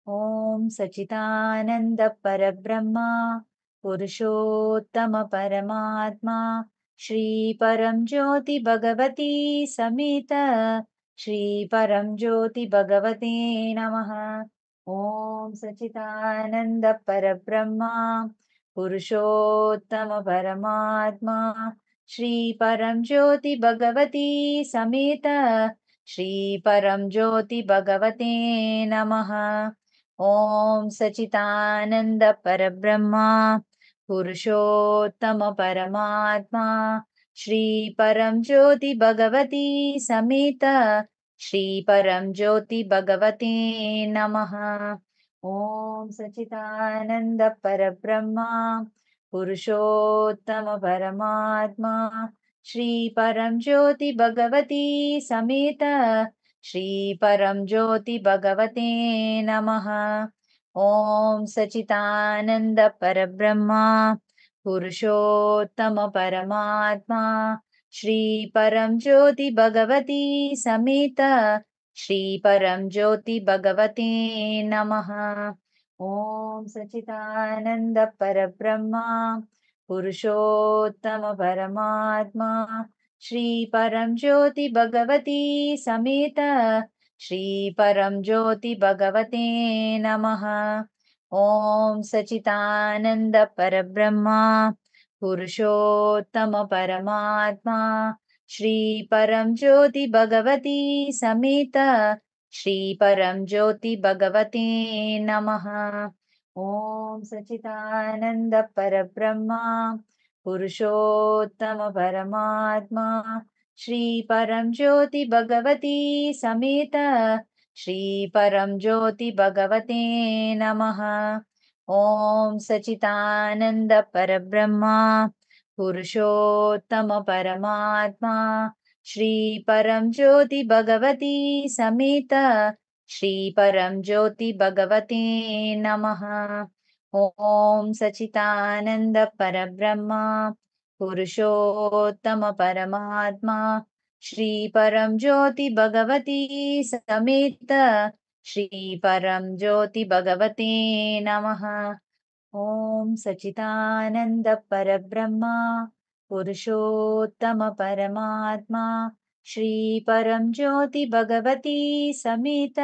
ॐ सच्चिदानन्द परब्रह्मा पुरुषोत्तम परमात्मा श्रीपरं ज्योति भगवती समेत श्रीपरं ज्योति भगवते नमः। ॐ सच्चिदानन्द परब्रह्मा पुरुषोत्तम परमात्मा श्रीपरं ज्योति भगवती समेत श्रीपरं ज्योति भगवते नमः। ॐ सच्चिदानन्द परब्रह्मा पुरुषोत्तम परमात्मा श्रीपरं ज्योति भगवती समेत श्रीपरं ज्योति भगवते नमः। ॐ सच्चिदानन्द परब्रह्मा पुरुषोत्तम परमात्मा श्रीपरं ज्योति भगवती समेत श्रीपरं ज्योति भगवते नमः। ॐ सच्चिदानन्द परब्रह्मा पुरुषोत्तम परमात्मा श्रीपरं ज्योति भगवती समेत श्रीपरं ज्योति भगवते नमः। ॐ सच्चिदानन्द परब्रह्मा पुरुषोत्तम परमात्मा श्रीपरं ज्योति भगवती समेत श्रीपरं ज्योति भगवते नमः। ॐ सच्चिदानन्द परब्रह्मा पुरुषोत्तम परमात्मा श्रीपरं ज्योति भगवती समेत श्रीपरं ज्योति भगवते नमः। ॐ सच्चिदानन्द परब्रह्मा पुरुषोत्तम परमात्मा श्रीपरं ज्योति भगवती समेत श्रीपरं ज्योति भगवते नमः। ॐ सच्चिदानन्द परब्रह्मा पुरुषोत्तम परमात्मा श्रीपरं ज्योति भगवती समेत श्रीपरं ज्योति भगवते नमः। ॐ सच्चिदानन्द परब्रह्मा पुरुषोत्तम परमात्मा श्रीपरं ज्योति भगवती समेत श्रीपरं ज्योति भगवते नमः। ॐ सच्चिदानन्द परब्रह्मा पुरुषोत्तम परमात्मा श्रीपरं ज्योति भगवती समेत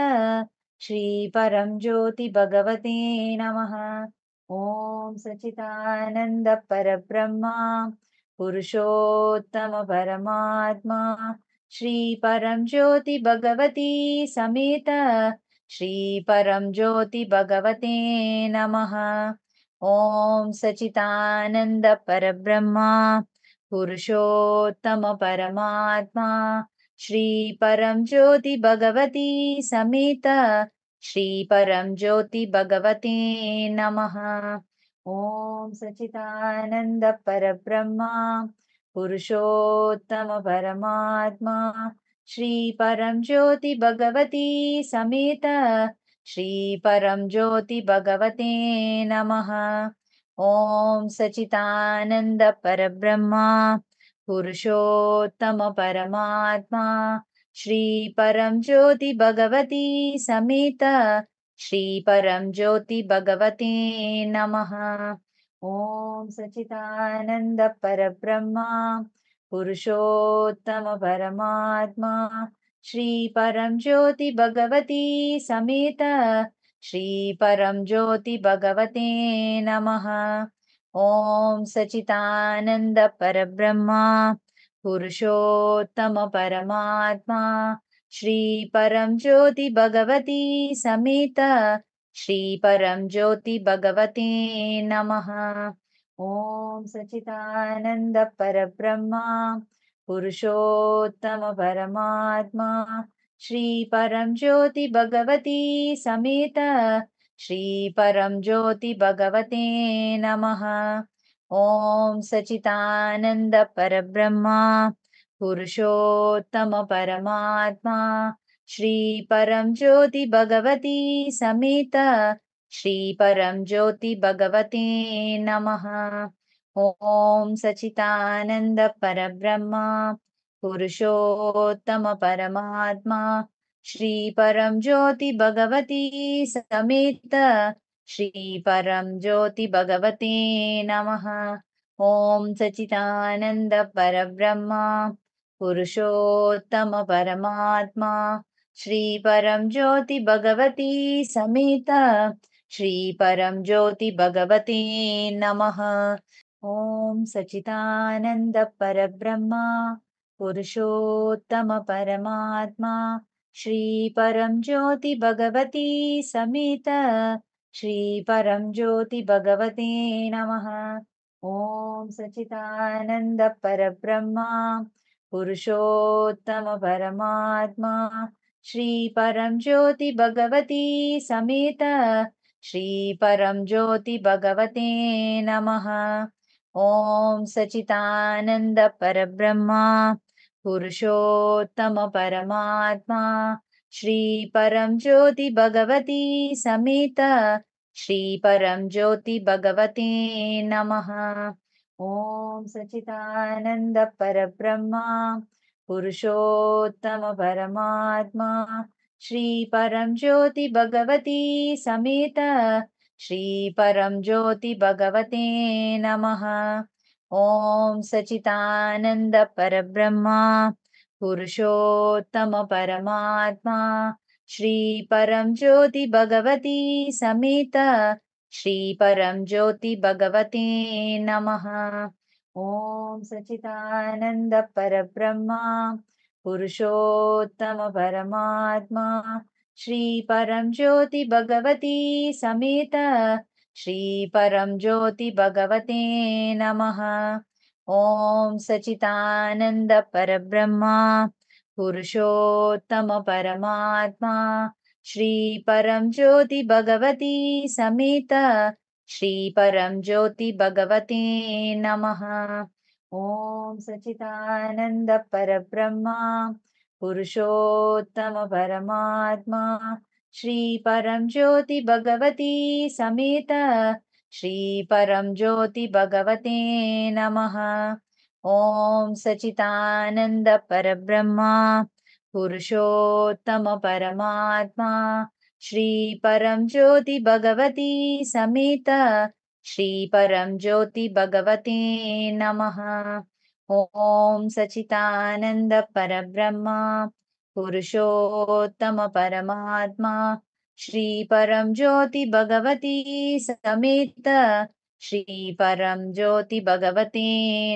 श्रीपरं ज्योति भगवते नमः। ॐ सच्चिदानन्द परब्रह्मा पुरुषोत्तम परमात्मा श्रीपरं ज्योति भगवती समेत श्रीपरं ज्योति भगवते नमः। ॐ सच्चिदानन्द परब्रह्मा पुरुषोत्तम परमात्मा श्रीपरं ज्योति भगवती समेत श्रीपरं ज्योति भगवते नमः। ॐ सच्चिदानन्द परब्रह्मा पुरुषोत्तम परमात्मा श्रीपरं ज्योति भगवती समेत श्रीपरं ज्योति भगवते नमः। ॐ सच्चिदानन्द परब्रह्मा पुरुषोत्तम परमात्मा श्रीपरं ज्योति भगवती समेत श्रीपरं ज्योति भगवते नमः। ॐ सच्चिदानन्द परब्रह्मा पुरुषोत्तम परमात्मा श्रीपरं ज्योति भगवती समेत श्रीपरं ज्योति भगवते नमः। ॐ सच्चिदानन्द परब्रह्मा पुरुषोत्तम परमात्मा श्रीपरं ज्योति भगवती समेत श्रीपरं ज्योति भगवते नमः। ॐ सच्चिदानन्द परब्रह्मा पुरुषोत्तम परमात्मा श्रीपरं ज्योति भगवती समेत श्रीपरं ज्योति भगवते नमः। ॐ सच्चिदानन्द परब्रह्मा पुरुषोत्तम परमात्मा श्रीपरं ज्योति भगवती समेत श्रीपरं ज्योति भगवते नमः। ॐ सच्चिदानन्द परब्रह्मा पुरुषोत्तम परमात्मा श्री परम ज्योति भगवती समेत श्री परम ज्योति भगवते नमः। ओम सच्चिदानंद परब्रह्मा पुरुषोत्तम परमात्मा श्री परम ज्योति भगवती समेत श्री परम ज्योति भगवते नमः। ओम सच्चिदानंद परब्रह्मा पुरुषोत्तम परमात्मा श्री परम ज्योति भगवती समेत श्री परम ज्योति भगवते नमः। ओम सच्चिदानंद परब्रह्मा पुरुषोत्तम परमात्मा श्री परम ज्योति भगवती समेत श्री परम ज्योति भगवते नमः। ओम सच्चिदानंद परब्रह्मा पुरुषोत्तम परमात्मा श्री परम ज्योति भगवती समेत श्री परम ज्योति भगवते नमः। ओम सच्चिदानंद परब्रह्मा पुरुषोत्तम परमात्मा श्री परम ज्योति भगवती समेत श्री परम ज्योति भगवते नमः। ओम सच्चिदानंद परब्रह्मा पुरुषोत्तम परमात्मा श्री परम ज्योति भगवती समेत श्री परम ज्योति भगवते नमः। ओम सच्चिदानंद परब्रह्मा पुरुषोत्तम परमात्मा श्री परम ज्योति भगवती समेत श्री परम ज्योति भगवते नमः। ओम सच्चिदानंद परब्रह्मा पुरुषोत्तम परमात्मा श्री परम ज्योति भगवती समेत श्री परम ज्योति भगवते नमः। ओम सच्चिदानंद परब्रह्मा पुरुषोत्तम परमात्मा श्री परम ज्योति भगवती समेत श्री परम ज्योति भगवते नमः। ओम सच्चिदानंद परब्रह्मा पुरुषोत्तम परमात्मा श्री परम ज्योति भगवती समेत श्री परम ज्योति भगवते नमः। ओम सच्चिदानंद परब्रह्मा पुरुषोत्तम परमात्मा श्री परम ज्योति भगवती समेत श्री परम ज्योति भगवते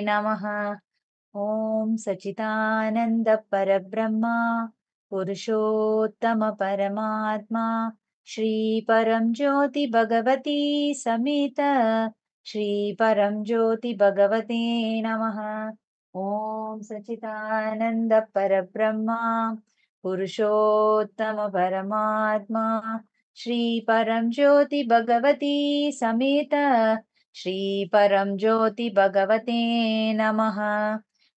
नमः। ओम सच्चिदानंद परब्रह्मा पुरुषोत्तम परमात्मा श्री परम ज्योति भगवती समेत श्री परम ज्योति भगवते नमः। ओम सच्चिदानंद परब्रह्मा पुरुषोत्तम परमात्मा श्री परम ज्योति भगवती समेत श्री परम ज्योति भगवते नमः।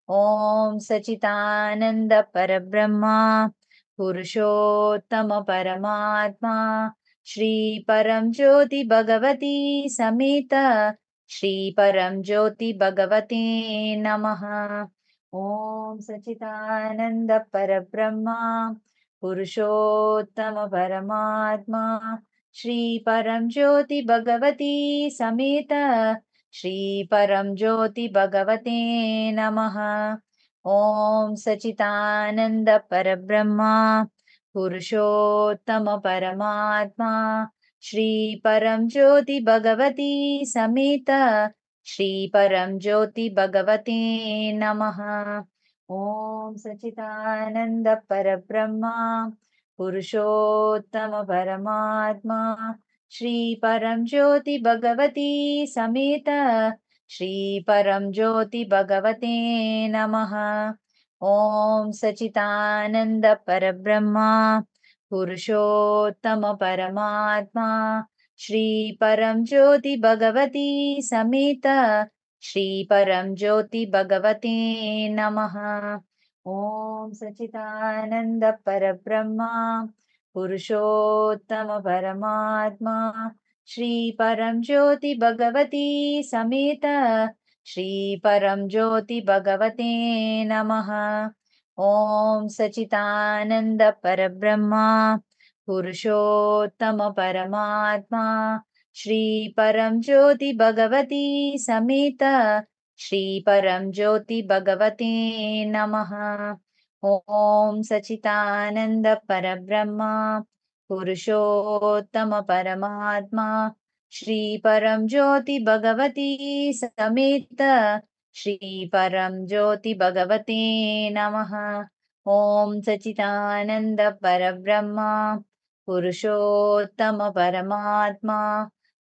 ओम सच्चिदानंद परब्रह्मा पुरुषोत्तम परमात्मा श्री परम ज्योति भगवती समेत श्री परम ज्योति भगवते नमः। ओम सच्चिदानंद परब्रह्मा पुरुषोत्तम परमात्मा श्री परम ज्योति भगवती समेत श्री परम ज्योति भगवते नमः। ओम सच्चिदानंद परब्रह्मा पुरुषोत्तम परमात्मा श्री परम ज्योति भगवती समेत श्री परम ज्योति भगवते नमः। ओम सच्चिदानंद परब्रह्मा पुरुषोत्तम परमात्मा श्री परम ज्योति भगवती समेत श्री परम ज्योति भगवते नमः। ओम सच्चिदानंद परब्रह्मा पुरुषोत्तम परमात्मा श्री परम ज्योति भगवती समेत श्री परम ज्योति भगवते नमः। ओम सच्चिदानंद परब्रह्मा पुरुषोत्तम परमात्मा श्री परम ज्योति भगवती समेत श्री परम ज्योति भगवते नमः। ॐ सच्चिदानन्द परब्रह्मा पुरुषोत्तम परमात्मा श्री परम ज्योति भगवती समेत श्री परम ज्योति भगवते नमः। ॐ सच्चिदानन्द परब्रह्मा पुरुषोत्तम परमात्मा श्री परम ज्योति भगवती समेत श्री परम ज्योति भगवते नमः। ॐ सच्चिदानन्द परब्रह्मा पुरुषोत्तम परमात्मा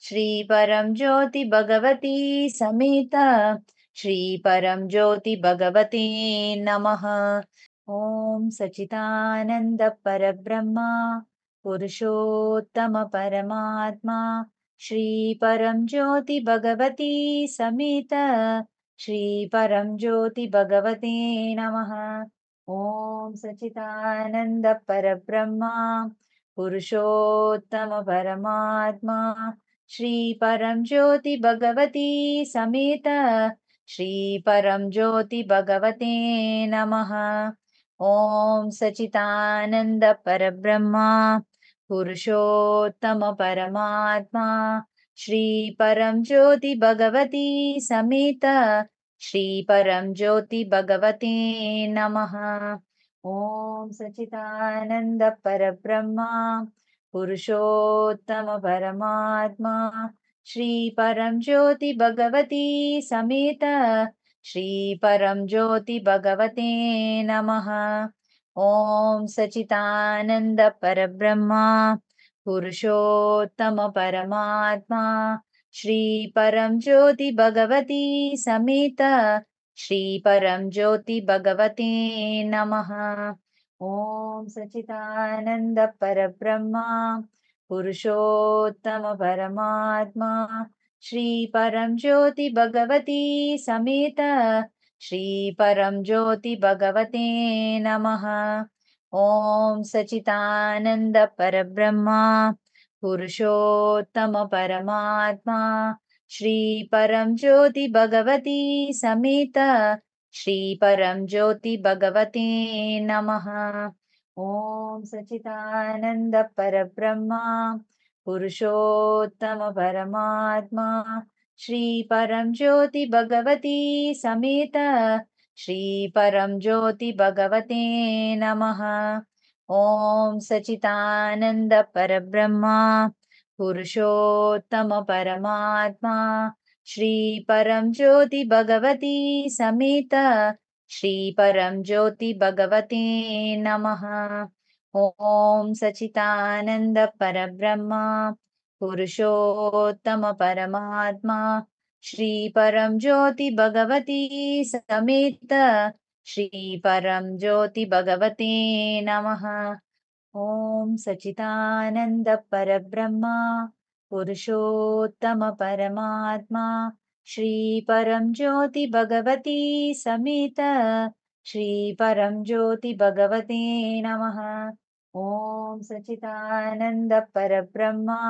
श्री परम ज्योति भगवती समेत श्री परम ज्योति भगवते नमः। ॐ सच्चिदानन्द परब्रह्मा पुरुषोत्तम परमात्मा श्री परम ज्योति भगवती समेत श्री परम ज्योति भगवते नमः। ॐ सच्चिदानन्द परब्रह्मा पुरुषोत्तम परमात्मा श्री परम ज्योति भगवती समेत श्री परम ज्योति भगवते नमः। ॐ सच्चिदानन्द परब्रह्मा पुरुषोत्तम परमात्मा श्री परम ज्योति भगवती समेत श्री परम ज्योति भगवते नमः। ॐ सच्चिदानन्द परब्रह्मा पुरुषोत्तम परमात्मा श्री परम ज्योति भगवती समेत श्री परम ज्योति भगवते नमः। ॐ सच्चिदानन्द परब्रह्मा पुरुषोत्तम परमात्मा श्री परम ज्योति भगवती समेत श्री परम ज्योति भगवते नमः। ॐ सच्चिदानन्द परब्रह्मा पुरुषोत्तम परमात्मा श्री परम ज्योति भगवती समेत श्री परम ज्योति भगवते नमः। ॐ सच्चिदानन्द परब्रह्मा पुरुषोत्तम परमात्मा श्री परम ज्योति भगवती समेत श्री परम ज्योति भगवते नमः। ॐ सच्चिदानन्द परब्रह्मा पुरुषोत्तम परमात्मा श्री परम ज्योति भगवती समेत श्री परम ज्योति भगवते नमः। ॐ सच्चिदानन्द परब्रह्मा पुरुषोत्तम परमात्मा श्री परम ज्योति भगवती समेत श्री परम ज्योति भगवते नमः। ॐ सच्चिदानन्द परब्रह्मा पुरुषोत्तम परमात्मा श्री परम ज्योति भगवती समेत श्री परम ज्योति भगवते नमः। ॐ सच्चिदानन्द परब्रह्मा पुरुषोत्तम परमात्मा श्री परम ज्योति भगवती समेत श्री परम ज्योति भगवते नमः। ॐ सच्चिदानन्द परब्रह्मा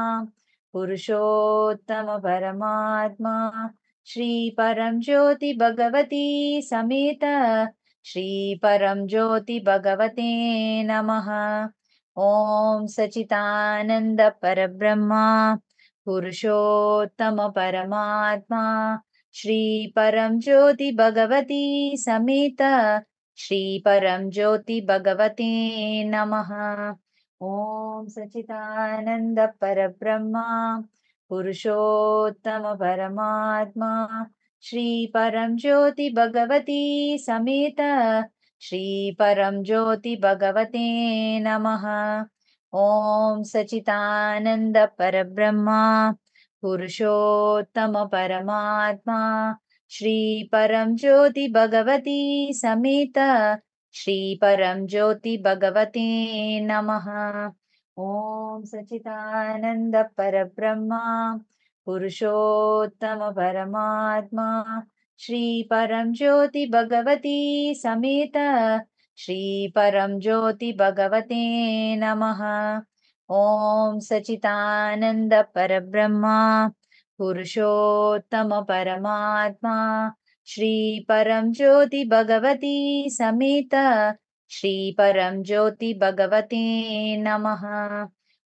पुरुषोत्तम परमात्मा श्री परम ज्योति भगवती समेत श्री परम ज्योति भगवते नमः। ॐ सच्चिदानन्द परब्रह्मा पुरुषोत्तम परमात्मा श्री परम ज्योति भगवती समेत श्री परम ज्योति भगवते नमः। ॐ सच्चिदानन्द परब्रह्मा पुरुषोत्तम परमात्मा श्री परम ज्योति भगवती समेत श्री परम ज्योति भगवते नमः। ॐ सच्चिदानन्द परब्रह्मा पुरुषोत्तम परमात्मा श्री परम ज्योति भगवती समेत श्री परम ज्योति भगवते नमः। ॐ सच्चिदानन्द परब्रह्मा पुरुषोत्तम परमात्मा श्री परम ज्योति भगवती समेत श्री परम ज्योति भगवते नमः। ॐ सच्चिदानन्द परब्रह्मा पुरुषोत्तम परमात्मा श्री परम ज्योति भगवती समेत श्रीपरं ज्योति भगवते नमः।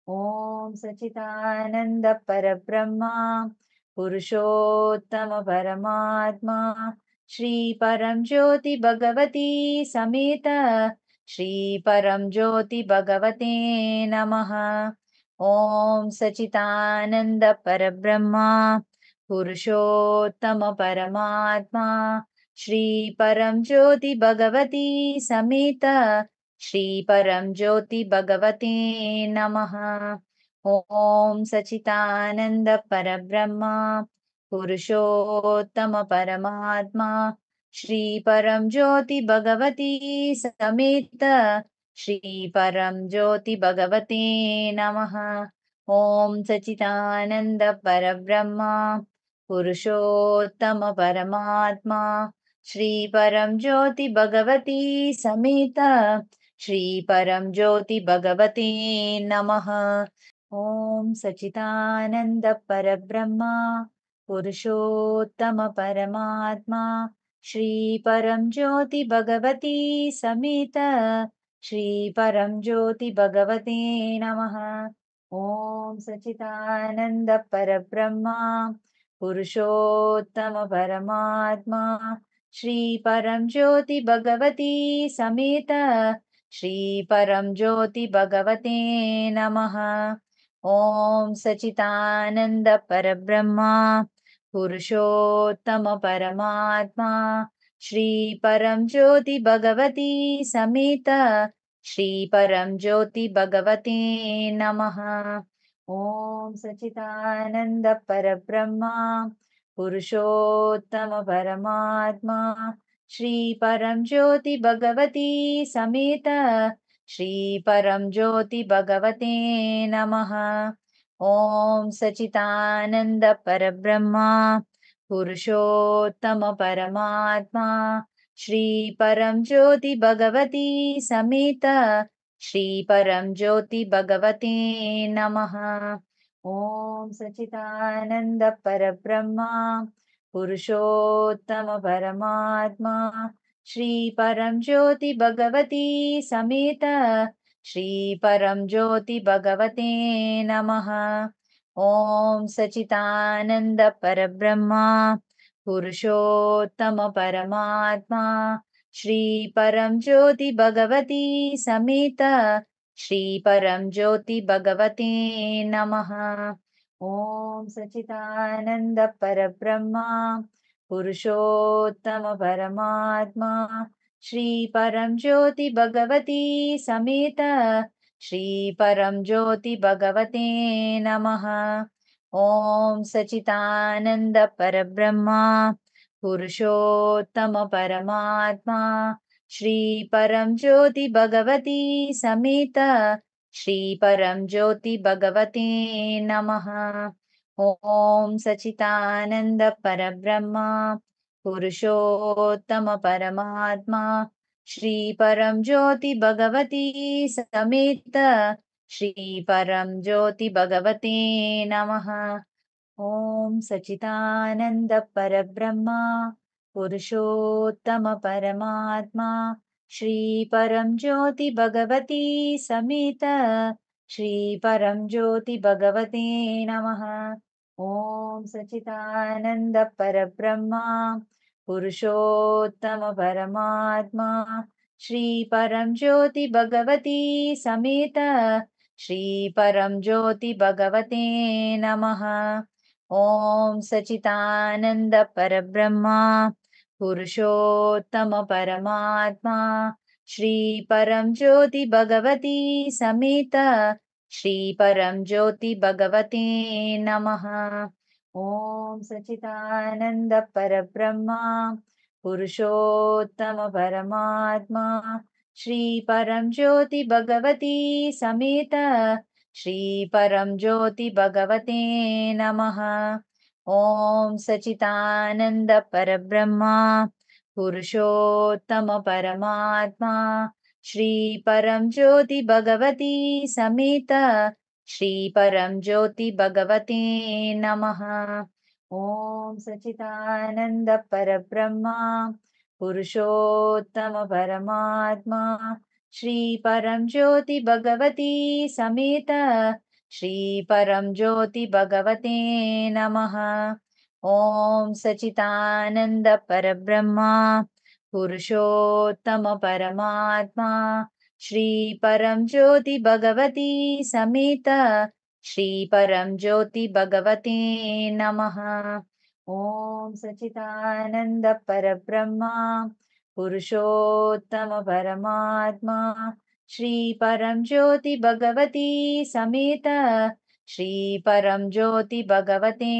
ॐ सच्चिदानन्द परब्रह्मा पुरुषोत्तम परमात्मा श्रीपरं ज्योति भगवती समेत श्रीपरं ज्योति भगवते नमः। ॐ सच्चिदानन्द परब्रह्मा पुरुषोत्तम परमात्मा श्रीपरं ज्योति भगवती समेत श्रीपरं ज्योति भगवते नमः। ॐ सच्चिदानन्द परब्रह्मा पुरुषोत्तम परमात्मा श्रीपरं ज्योति भगवती समेत श्रीपरं ज्योति भगवते नमः। ॐ सच्चिदानन्द परब्रह्मा पुरुषोत्तम परमात्मा श्रीपरं ज्योति भगवती समेत श्रीपरं ज्योति भगवते नमः। ॐ सच्चिदानन्द परब्रह्मा पुरुषोत्तम परमात्मा श्रीपरं ज्योति भगवती समेत श्रीपरं ज्योति भगवते नमः। ॐ सच्चिदानन्द परब्रह्मा पुरुषोत्तम परमात्मा श्रीपरं ज्योति भगवती समेत श्रीपरं ज्योति भगवते नमः। ॐ सच्चिदानन्द परब्रह्मा पुरुषोत्तम परमात्मा श्रीपरं ज्योति भगवती समेत श्रीपरं ज्योति भगवते नमः। ॐ सच्चिदानन्द परब्रह्मा पुरुषोत्तम परमात्मा श्रीपरं ज्योति भगवती समेत श्रीपरं ज्योति भगवते नमः। ॐ सच्चिदानन्द परब्रह्मा पुरुषोत्तम परमात्मा श्रीपरं ज्योति भगवती समेत श्रीपरं ज्योति भगवते नमः। ॐ सच्चिदानन्द परब्रह्मा पुरुषोत्तम परमात्मा श्रीपरं ज्योति भगवती समेत श्रीपरं ज्योति भगवते नमः। ॐ सच्चिदानन्द परब्रह्मा पुरुषोत्तम परमात्मा श्रीपरं ज्योति भगवती समेत श्रीपरं ज्योति भगवते नमः। ॐ सच्चिदानन्द परब्रह्मा पुरुषोत्तम परमात्मा श्रीपरं ज्योति भगवती समेत श्रीपरं ज्योति भगवते नमः। ॐ सच्चिदानन्द परब्रह्मा पुरुषोत्तम परमात्मा श्रीपरं ज्योति भगवती समेत श्रीपरं ज्योति भगवते नमः। ॐ सच्चिदानन्द परब्रह्मा पुरुषोत्तम परमात्मा श्रीपरं ज्योति भगवती समेत श्रीपरं ज्योति भगवते नमः। ॐ सच्चिदानन्द परब्रह्मा पुरुषोत्तम परमात्मा श्रीपरं ज्योति भगवती समेत श्रीपरं ज्योति भगवते नमः। ॐ सच्चिदानन्द परब्रह्मा पुरुषोत्तम परमात्मा श्रीपरं ज्योति भगवती समेत श्रीपरं ज्योति भगवते नमः। ॐ सच्चिदानन्द परब्रह्मा पुरुषोत्तम परमात्मा श्रीपरं ज्योति भगवती समेत श्रीपरं ज्योति भगवते नमः। ॐ सच्चिदानन्द परब्रह्मा पुरुषोत्तम परमात्मा श्रीपरं ज्योति भगवती समेत श्रीपरं ज्योति भगवते नमः। ॐ सच्चिदानन्द परब्रह्मा पुरुषोत्तम परमात्मा श्रीपरं ज्योति भगवती समेत श्रीपरं ज्योति भगवते नमः। ॐ सच्चिदानन्द परब्रह्मा पुरुषोत्तम परमात्मा श्री परम ज्योति भगवती समेत श्री परम ज्योति भगवते नमः। ओम सच्चिदानंद परब्रह्मा पुरुषोत्तम परमात्मा श्री परम ज्योति भगवती समेत श्री परम ज्योति भगवते नमः। ओम सच्चिदानंद परब्रह्मा पुरुषोत्तम परमात्मा श्री परम ज्योति भगवती समेत श्री परम ज्योति भगवते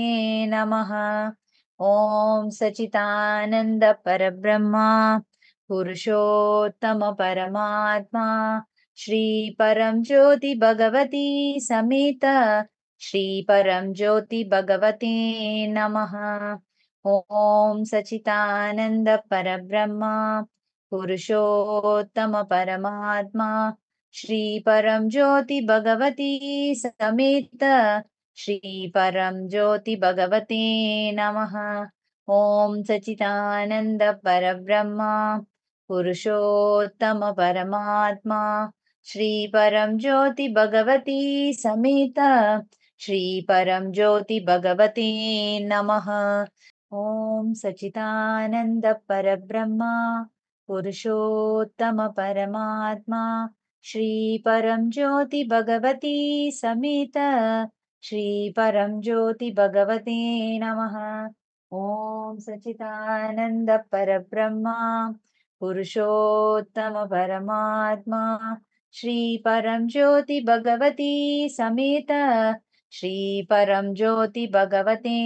नमः। ओम सच्चिदानंद परब्रह्मा पुरुषोत्तम परमात्मा श्री परम ज्योति भगवती समेत श्री परम ज्योति भगवते नमः। ओम सच्चिदानंद परब्रह्मा पुरुषोत्तम परमात्मा श्री परम ज्योति भगवती समेत श्री परम ज्योति भगवते नमः। ओम सच्चिदानंद परब्रह्मा पुरुषोत्तम परमात्मा श्री परम ज्योति भगवती समेत श्री परम ज्योति भगवते नमः। ओम सच्चिदानंद परब्रह्मा पुरुषोत्तम परमात्मा श्री परम ज्योति भगवती समेत श्री परम ज्योति भगवते नमः। ओम सच्चिदानंद परब्रह्मा पुरुषोत्तम परमात्मा श्री परम ज्योति भगवती समेत श्री परम ज्योति भगवते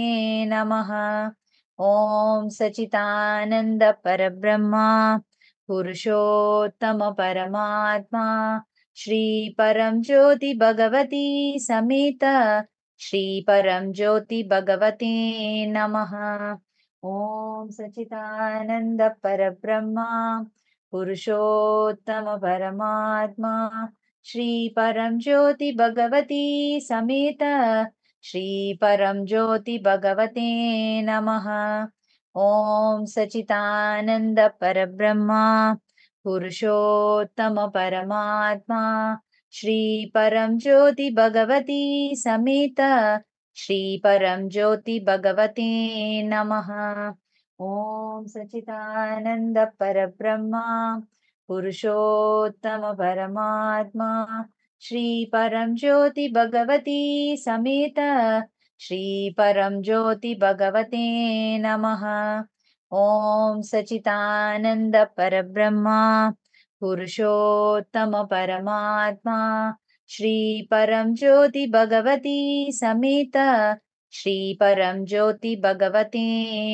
नमः। ओम सच्चिदानंद परब्रह्मा पुरुषोत्तम परमात्मा श्री परम ज्योति भगवती समेत श्री परम ज्योति भगवते नमः। ओम सच्चिदानंद परब्रह्मा पुरुषोत्तम परमात्मा श्री परम ज्योति भगवती समेत श्री परम ज्योति भगवते नमः। ओम सच्चिदानंद परब्रह्मा पुरुषोत्तम परमात्मा श्री परम ज्योति भगवती समेत श्री परम ज्योति भगवते नमः। ओम सच्चिदानंद परब्रह्मा पुरुषोत्तम परमात्मा श्री परम ज्योति भगवती समेत श्री परम ज्योति भगवते नमः। ओम सच्चिदानंद परब्रह्मा पुरुषोत्तम परमात्मा श्री परम ज्योति भगवती समेत श्री परम ज्योति भगवते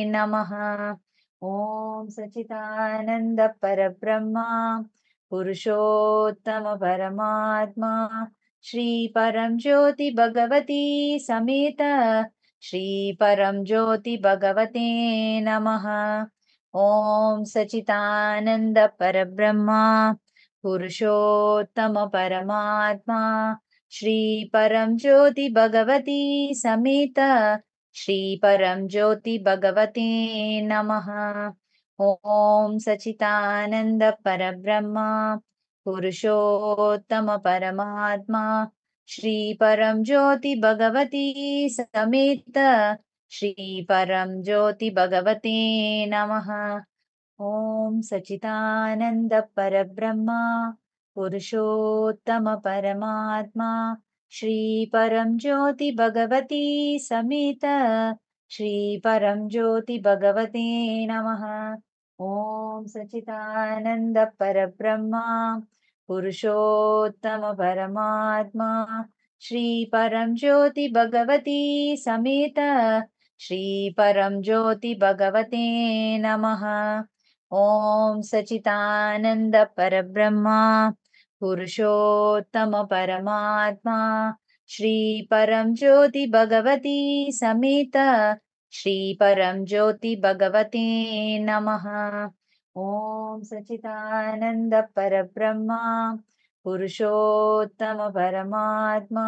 नमः। ओम सच्चिदानंद परब्रह्मा पुरुषोत्तम परमात्मा श्री परम ज्योति भगवती समेत श्री परम ज्योति भगवते नमः। ओम सच्चिदानंद परब्रह्मा पुरुषोत्तम परमात्मा श्री परम ज्योति भगवती समेत श्री परम ज्योति भगवते नमः। ओम सच्चिदानंद परब्रह्मा पुरुषोत्तम परमात्मा श्री परम ज्योति भगवती समेत श्री परम ज्योति भगवते नमः। ओम सच्चिदानंद परब्रह्मा पुरुषोत्तम परमात्मा श्री परम ज्योति भगवती समेत श्री परम ज्योति भगवते नमः। ओम सच्चिदानंद परब्रह्मा पुरुषोत्तम परमात्मा श्री परम ज्योति भगवती समेत श्री परम ज्योति भगवते नमः। ओम सच्चिदानंद परब्रह्मा पुरुषोत्तम परमात्मा श्री परम ज्योति भगवती समेत श्री परम ज्योति भगवते नमः। ओम सच्चिदानंद परब्रह्मा पुरुषोत्तम परमात्मा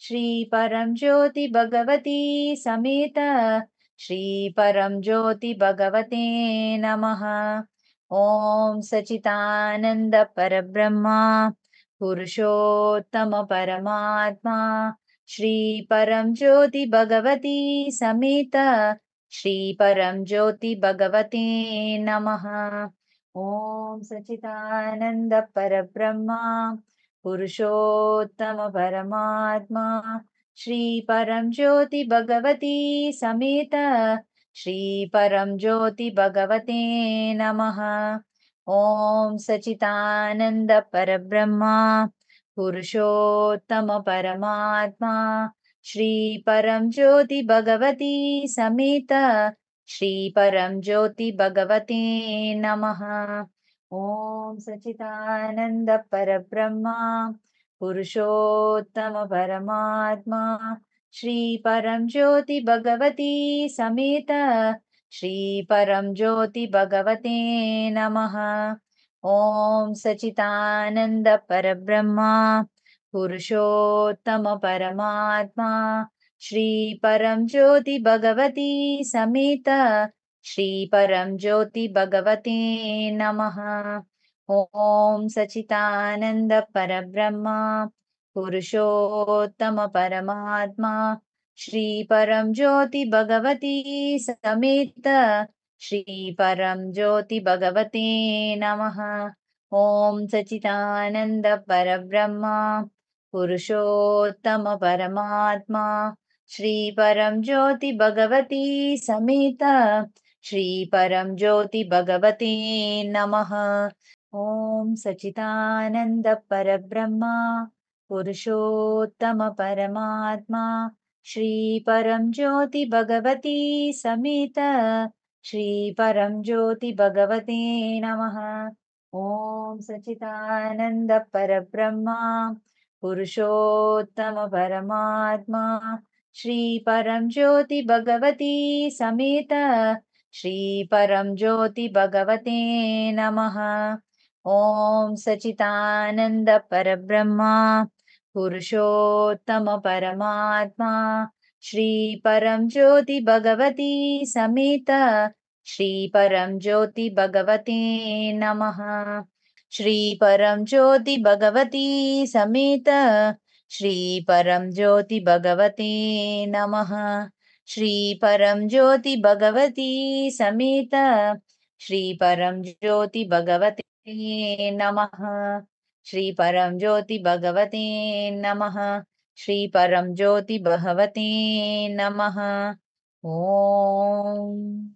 श्री परम ज्योति भगवती समेत श्री परम ज्योति भगवते नमः। ॐ सच्चिदानन्द परब्रह्मा पुरुषोत्तम परमात्मा श्री परम ज्योति भगवती समेत श्री परम ज्योति भगवते नमः। ॐ सच्चिदानन्द परब्रह्मा पुरुषोत्तम परमात्मा श्री परम ज्योति भगवती समेत श्री परम ज्योति भगवते नमः। ॐ सच्चिदानन्द परब्रह्मा पुरुषोत्तम परमात्मा श्री परम ज्योति भगवती समेत श्री परम ज्योति भगवते नमः। ॐ सच्चिदानन्द परब्रह्मा पुरुषोत्तम परमात्मा श्री परम ज्योति भगवती समेत श्री परम ज्योति भगवते नमः। ॐ सच्चिदानन्द परब्रह्मा पुरुषोत्तम परमात्मा श्री परम ज्योति भगवती समेत श्री परम ज्योति भगवते नमः। ॐ सच्चिदानन्द परब्रह्मा पुरुषोत्तम परमात्मा श्री परम ज्योति भगवती समेत श्री परम ज्योति भगवते नमः। ॐ सच्चिदानन्द परब्रह्मा पुरुषोत्तम परमात्मा श्री परम ज्योति भगवती समेत श्री परम ज्योति भगवते नमः। ॐ सच्चिदानन्द परब्रह्मा पुरुषोत्तम परमात्मा श्री परम ज्योति भगवती समेत श्री परम ज्योति भगवते नमः। ॐ सच्चिदानन्द परब्रह्मा पुरुषोत्तम परमात्मा श्री परम ज्योति भगवती समेत श्री परम ज्योति भगवते नमः। ॐ सच्चिदानन्द परब्रह्मा पुरुषोत्तम परमात्मा श्री परम ज्योति भगवती समेत श्री परम ज्योति भगवते नमः। श्री परम ज्योति भगवती समेत श्री परम ज्योति भगवते नमः। श्री परम ज्योति भगवती समेत श्री परम ज्योति भगवते नमः। श्री परम ज्योति भगवते नमः। श्री परम ज्योति भगवते नमः। ॐ